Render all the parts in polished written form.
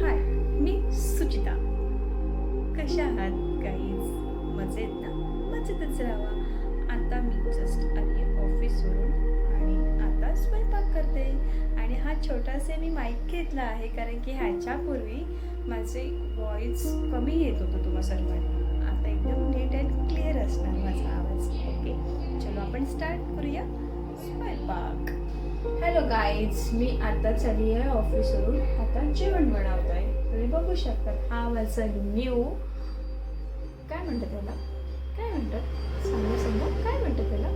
हाय, मी सुचिता. कशा आहात गाईज? मजेत ना? मजेतच राहावा. आता मी जस्ट आली ऑफिसवरून आणि आता स्वयंपाक करते. आणि हा छोटासा मी माईक घेतला आहे कारण की ह्याच्यापूर्वी माझे व्हॉइस कमी येत होतं तुम्हा सर्वांना. आता एकदम नीट अँड क्लिअर असणार माझा आवाज. ओके, चलो आपण स्टार्ट करूया स्वयंपाक. हॅलो गाईज, मी आता चालली आहे ऑफिसवरून. आता जेवण बनवत आहे. तुम्ही बघू शकता हा माझा न्यू काय म्हणतात त्याला, काय म्हणतात सांगा काय म्हणतात त्याला,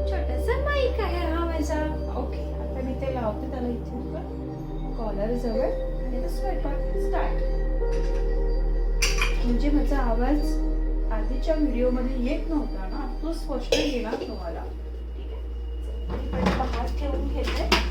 छोटासा माईक आहे हा माझा. ओके, आता मी ते लावते त्याला इथे कॉलर जवळ आणि आता स्वयंपाक स्टार्ट. म्हणजे माझा आवाज आधीच्या व्हिडिओमध्ये येत नव्हता ना, तो स्पष्ट गेला तुम्हाला. हात ठेवून घेते.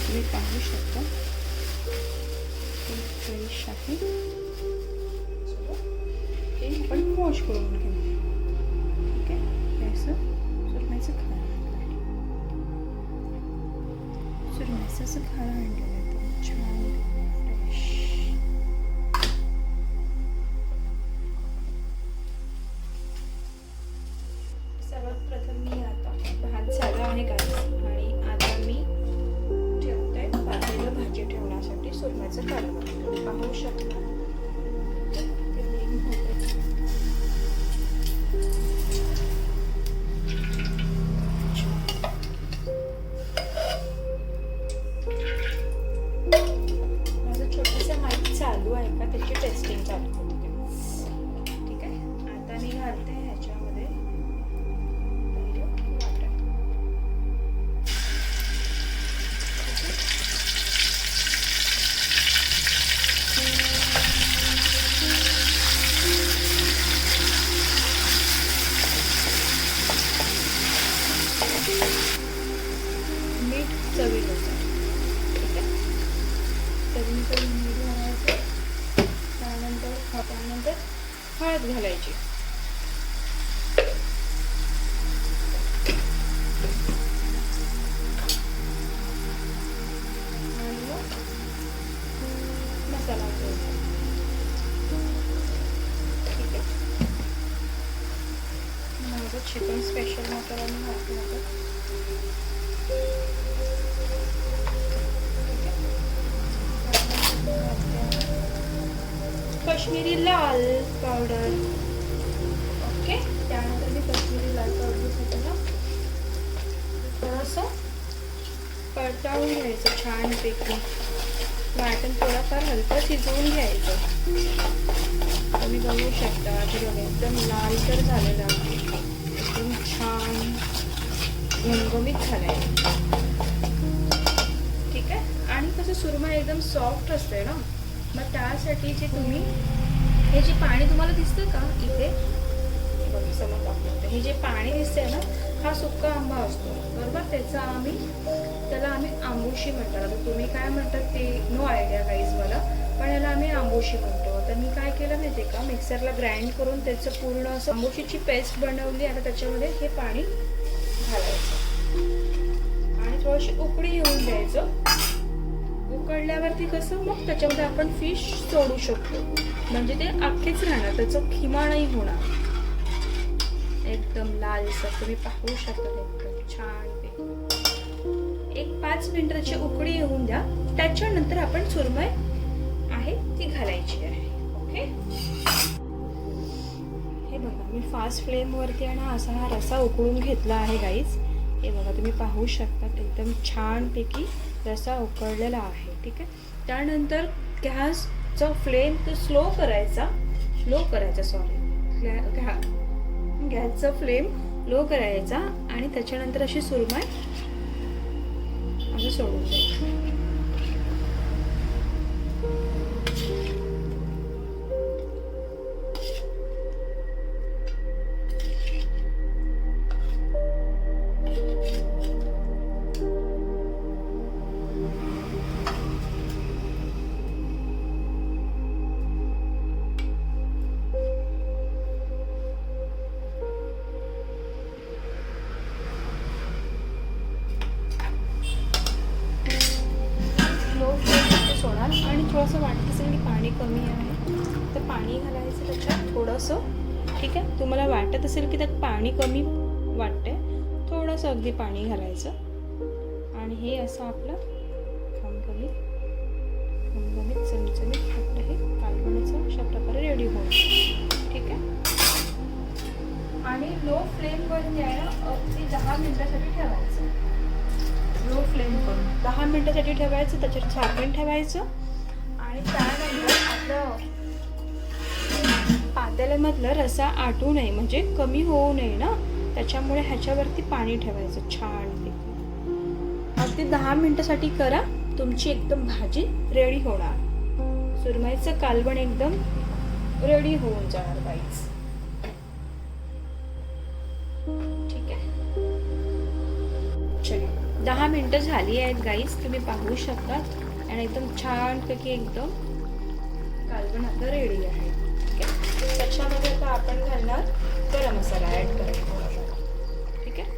तुम्ही पाहू शकता फ्रेश आहे. हे आपण वॉश करून घेऊ. ठीक आहे, असं सुरमईचं खारं आणलं, सुरमईचं असं खारं आणलेलं आहे छान फ्रेश. सर्वात प्रथम मी आता भात झाला आहे का आणि आता मी भाजी ठेवण्यासाठी सुरमईचं खारं पाहू शकता. माझं छोटंसं माईक चालू आहे का त्याची टेस्टिंग चालू होते. ठीक आहे, आता मी घालते ह्याच्यामध्ये मीठ चवीनुसार. ठीक आहे, चवीनुसार मीठ घालायचं. त्यानंतर हळद घालायची. आणि मग मसाला घालायचा. ठीक आहे, माझं चिकन स्पेशल मसाला मी घालते आता. काश्मीरी लाल पावडर. ओके, त्यानंतर मी काश्मीरी लाल पावडर ना थोडंसं परतावून घ्यायचं छानपैकी. वाटण थोडाफार हलकं शिजवून घ्यायचं. तुम्ही बघू शकता की एकदम लाल तर झालेलं आहे, एकदम छान घमघमीत झालंय. ठीक आहे, आणि कसं सुरमई एकदम सॉफ्ट असते ना, मग त्यासाठी जे तुम्ही हे जे पाणी तुम्हाला दिसतं का इथे समोर दाखवते, हे जे पाणी दिसतंय ना, हा सुक्का आंबा असतो बरोबर. त्याला आम्ही आंबोशी म्हणतात. आता तुम्ही काय म्हणतात ते नो आयडिया गाईज मला, पण याला आम्ही आंबोशी म्हणतो. तर मी काय केलं माहिती का, मिक्सरला ग्राइंड करून त्याचं पूर्ण असं आंबोशीची पेस्ट बनवली. आता त्याच्यामध्ये हे पाणी घालायचं आणि थोडीशी उकळी येऊन द्यायचं. उकळल्यावरती कसं मग त्याच्यामध्ये आपण फिश सोडू शकतो, म्हणजे ते अख्खेच राहणार, त्याचं खिमा नाही होणार. एकदम लालसर तुम्ही पाहू शकता. एकदम छान 1-5 मिनिटाची उकळी येऊन द्या. त्याच्यानंतर आपण सुरमई आहे ती घालायची आहे. ओके, हे बघा मी फास्ट फ्लेमवरती आणि असा हा रस्सा उकळून घेतला आहे गाईज. हे बघा तुम्ही पाहू शकता एकदम छानपैकी रस्सा उकळलेला आहे. ठीक आहे. त्यानंतर गॅसचा फ्लेम तो स्लो करायचा गॅसचा फ्लेम लो करायचा आणि त्याच्यानंतर अशी सुरमई असं सोडून द्यायची. सोडा आणि थोडंसं वाटत असेल की पाणी कमी आहे तर पाणी घालायचं त्याच्यात थोडंसं. ठीक आहे. तुम्हाला वाटत असेल की त्यात पाणी कमी वाटतंय थोडंसं अगदी पाणी घालायचं आणि हे असं आपलं खमखमीत चमचमीत आपलं हे कालवणाचं अशा प्रकारे रेडी होईल. ठीक आहे. आणि लो फ्लेमवरती आहे ना अगदी 10 मिनिटासाठी ठेवायचं. लो फ्लेम करून 10 मिनिटासाठी ठेवायचं. त्याच्यावर झाकण ठेवायचं आणि त्यानंतर आपलं पातेल्यामधलं रस्सा आटू नये म्हणजे कमी होऊ नये ना त्याच्यामुळे ह्याच्यावरती पाणी ठेवायचं छानपैकी. अगदी 10 मिनिटासाठी करा. तुमची एकदम भाजी रेडी होणार. सुरमईचं कालवण एकदम रेडी होऊन जाणार गाईस. ठीक आहे. चलो 10 मिनिटं झाली आहेत गाईस. तुम्ही पाहू शकता आणि एकदम छानपैकी एकदम कालवण आता रेडी आहे. ठीक आहे. त्याच्यामध्ये आता आपण घालणार गरम मसाला ॲड करायचा. ठीक आहे.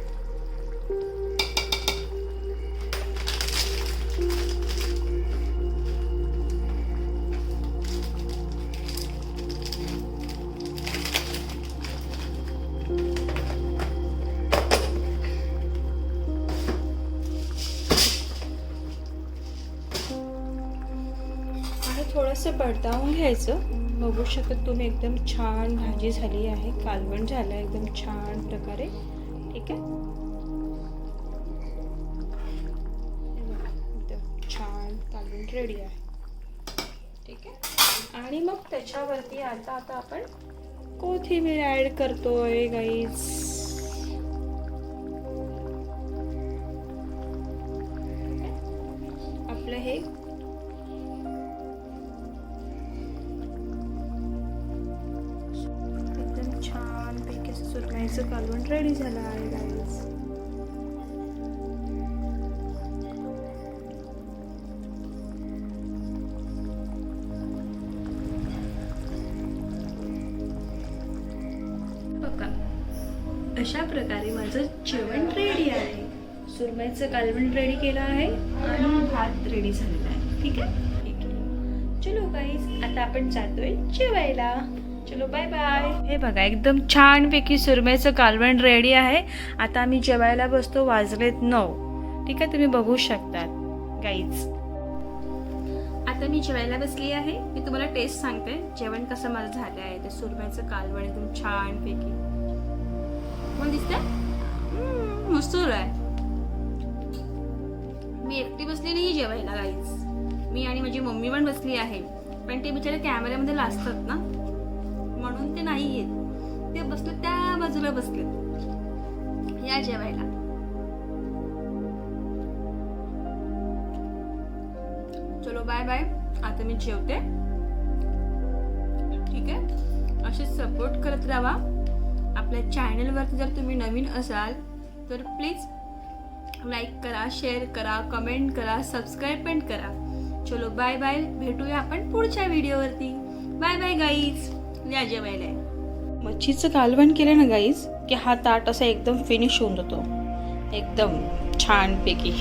थोडंसं परतावून घ्यायचं. बघू शकता तुम्ही एकदम छान भाजी झाली आहे. कालवण झालं एकदम छान प्रकारे. ठीक आहे. एकदम छान कालवण रेडी आहे. ठीक आहे. आणि मग त्याच्यावरती आता आपण कोथिंबीर ॲड करतोय गाईज. आपलं हे छानपैकी सुरमईचं कालवण रेडी झालं आहे गाईज. बघा अशा प्रकारे माझं जेवण रेडी आहे. सुरमईचं कालवण रेडी केलं आहे आणि भात रेडी झालेला आहे. ठीक आहे. ठीक आहे. चलो गाईज आता आपण जातोय जेवायला. चलो बाय बाय. हे बघा एकदम छानपैकी सुरमईचं कालवण रेडी आहे. आता आम्ही जेवायला बसतो. वाजलेत 9. ठीक आहे. तुम्ही बघू शकतात गाईज. आता मी जेवायला बसली आहे. मी तुम्हाला टेस्ट सांगते जेवण कसं माझं झालं आहे. ते सुरमईचं कालवण एकदम छानपैकी मला दिसतंय मस्त आहे. मी एकटी बसली नाही जेवायला गाईज. मी आणि माझी मम्मी पण बसली आहे पण ते बिचारे कॅमेऱ्यामध्ये लाजतात ना म्हणून ते नाही येत. ते बसले त्या बाजूला बसले. या जेवायला. चलो बाय बाय. आता मी जेवते. ठीक आहे. असे सपोर्ट करत राहा. आपल्या चॅनलवरती जर तुम्ही नवीन असाल तर प्लीज लाईक करा, शेअर करा, कमेंट करा, सबस्क्राईब पण करा. चलो बाय बाय. भेटूया आपण पुढच्या व्हिडिओवरती. Bye bye guys. या जेवायला. मच्छीचं कालवण केलं ना गाईज की हा ताट असा एकदम फिनिश होऊन जातो एकदम छानपैकी.